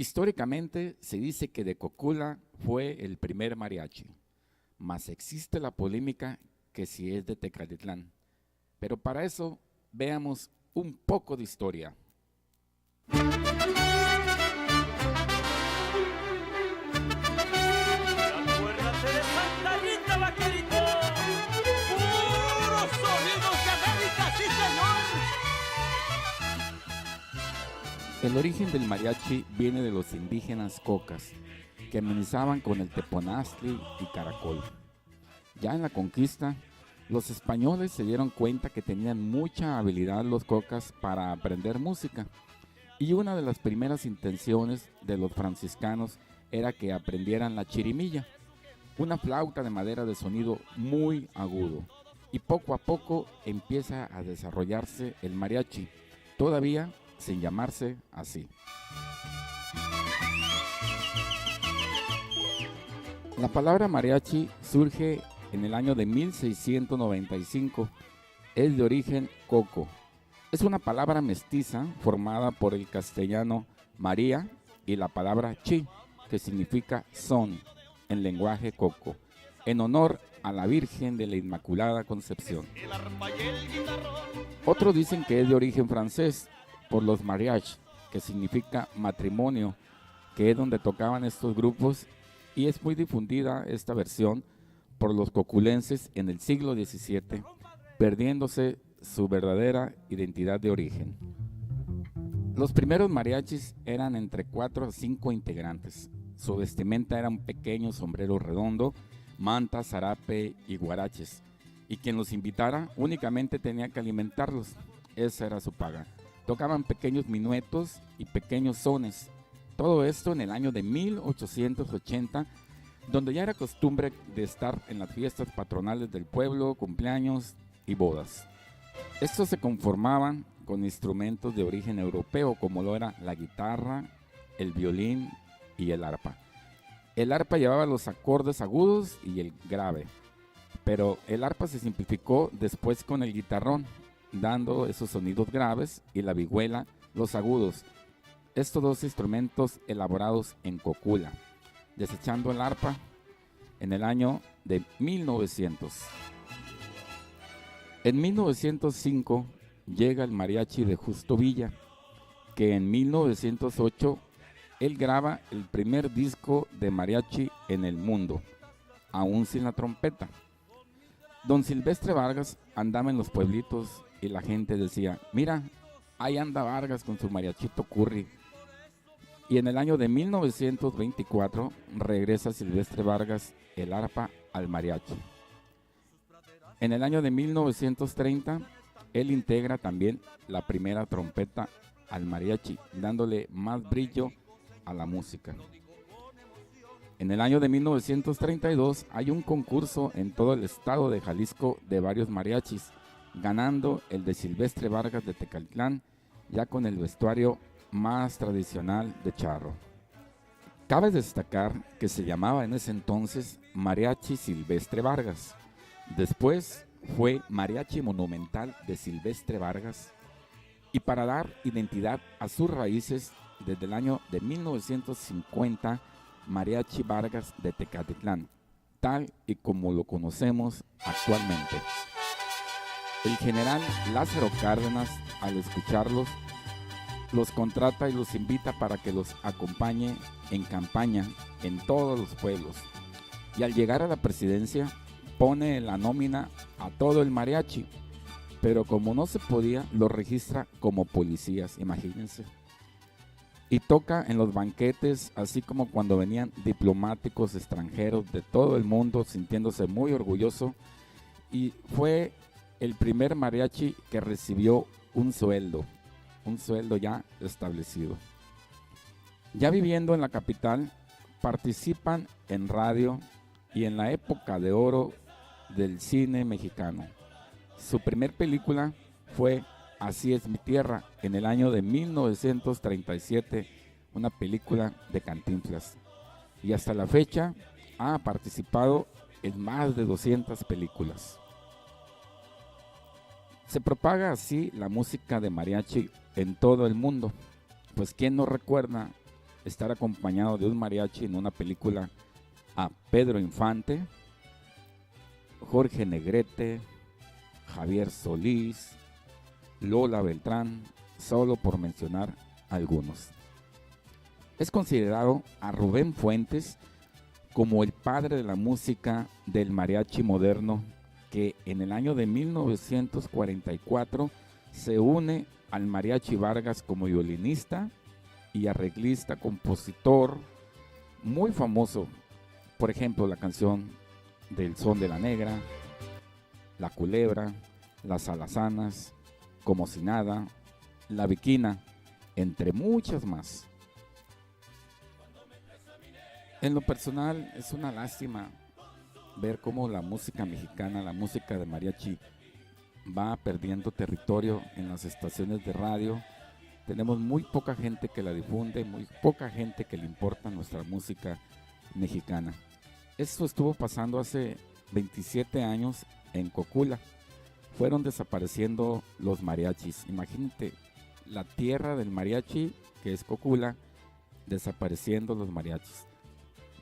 Históricamente se dice que de Cocula fue el primer mariachi, mas existe la polémica que si es de Tecalitlán. Pero para eso veamos un poco de historia. Acuérdate de Santa Rita, vaquerito. Puros sonidos de América, sí, señor. El origen del mariachi viene de los indígenas cocas, que amenizaban con el teponazli y caracol. Ya en la conquista, los españoles se dieron cuenta que tenían mucha habilidad los cocas para aprender música, y una de las primeras intenciones de los franciscanos era que aprendieran la chirimilla, una flauta de madera de sonido muy agudo, y poco a poco empieza a desarrollarse el mariachi, todavía sin llamarse así. La palabra mariachi surge en el año de 1695, es de origen coco. Es una palabra mestiza formada por el castellano María y la palabra chi, que significa son en lenguaje coco, en honor a la Virgen de la Inmaculada Concepción. Otros dicen que es de origen francés, por los mariages, que significa matrimonio, que es donde tocaban estos grupos, y es muy difundida esta versión por los coculenses en el siglo XVII, perdiéndose su verdadera identidad de origen. Los primeros mariachis eran entre 4 a 5 integrantes. Su vestimenta era un pequeño sombrero redondo, manta, zarape y guaraches, y quien los invitara únicamente tenía que alimentarlos. Esa era su paga. Tocaban pequeños minuetos y pequeños sones. Todo esto en el año de 1880, donde ya era costumbre de estar en las fiestas patronales del pueblo, cumpleaños y bodas. Estos se conformaban con instrumentos de origen europeo, como lo era la guitarra, el violín y el arpa. El arpa llevaba los acordes agudos y el grave, pero el arpa se simplificó después con el guitarrón, dando esos sonidos graves, y la vihuela los agudos. Estos dos instrumentos elaborados en Cocula, desechando el arpa en el año de 1900. En 1905 llega el mariachi de Justo Villa, que en 1908 él graba el primer disco de mariachi en el mundo, aún sin la trompeta. Don Silvestre Vargas andaba en los pueblitos y la gente decía: mira, ahí anda Vargas con su mariachito curry. Y en el año de 1924 regresa Silvestre Vargas el arpa al mariachi. En el año de 1930 él integra también la primera trompeta al mariachi, dándole más brillo a la música. En el año de 1932 hay un concurso en todo el estado de Jalisco de varios mariachis, ganando el de Silvestre Vargas de Tecalitlán, ya con el vestuario más tradicional de charro. Cabe destacar que se llamaba en ese entonces Mariachi Silvestre Vargas. Después fue Mariachi Monumental de Silvestre Vargas, y para dar identidad a sus raíces, desde el año de 1950, Mariachi Vargas de Tecalitlán, tal y como lo conocemos actualmente. El general Lázaro Cárdenas, al escucharlos, los contrata y los invita para que los acompañe en campaña en todos los pueblos. Y al llegar a la presidencia, pone la nómina a todo el mariachi, pero como no se podía, lo registra como policías, imagínense. Y toca en los banquetes, así como cuando venían diplomáticos extranjeros de todo el mundo, sintiéndose muy orgulloso. Y fue el primer mariachi que recibió un sueldo ya establecido. Ya viviendo en la capital, participan en radio y en la época de oro del cine mexicano. Su primer película fue Así es mi tierra, en el año de 1937, una película de Cantinflas. Y hasta la fecha ha participado en más de 200 películas. Se propaga así la música de mariachi en todo el mundo, pues quién no recuerda estar acompañado de un mariachi en una película a Pedro Infante, Jorge Negrete, Javier Solís, Lola Beltrán, solo por mencionar algunos. Es considerado a Rubén Fuentes como el padre de la música del mariachi moderno, que en el año de 1944 se une al Mariachi Vargas como violinista y arreglista, compositor, muy famoso. Por ejemplo, la canción del Son de la Negra, La Culebra, Las Alazanas, Como si nada, La Viquina, entre muchas más. En lo personal es una lástima ver cómo la música mexicana, la música de mariachi, va perdiendo territorio en las estaciones de radio. Tenemos muy poca gente que la difunde, muy poca gente que le importa nuestra música mexicana. Esto estuvo pasando hace 27 años en Cocula. Fueron desapareciendo los mariachis. Imagínate, la tierra del mariachi, que es Cocula, desapareciendo los mariachis.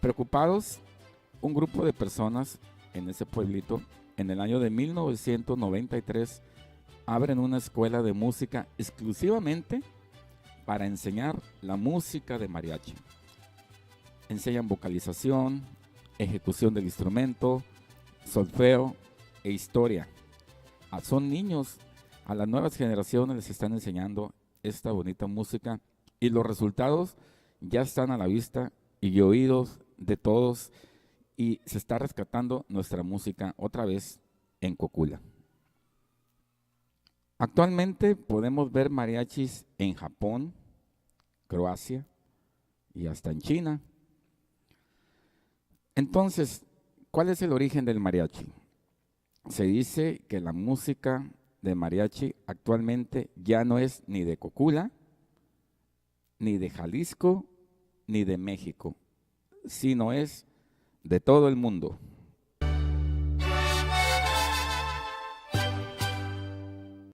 Preocupados, un grupo de personas en ese pueblito, en el año de 1993, abren una escuela de música exclusivamente para enseñar la música de mariachi. Enseñan vocalización, ejecución del instrumento, solfeo e historia. Son niños, a las nuevas generaciones les están enseñando esta bonita música y los resultados ya están a la vista y oídos de todos, y se está rescatando nuestra música otra vez en Cocula. Actualmente podemos ver mariachis en Japón, Croacia y hasta en China. Entonces, ¿cuál es el origen del mariachi? Se dice que la música de mariachi actualmente ya no es ni de Cocula, ni de Jalisco, ni de México, sino es de todo el mundo.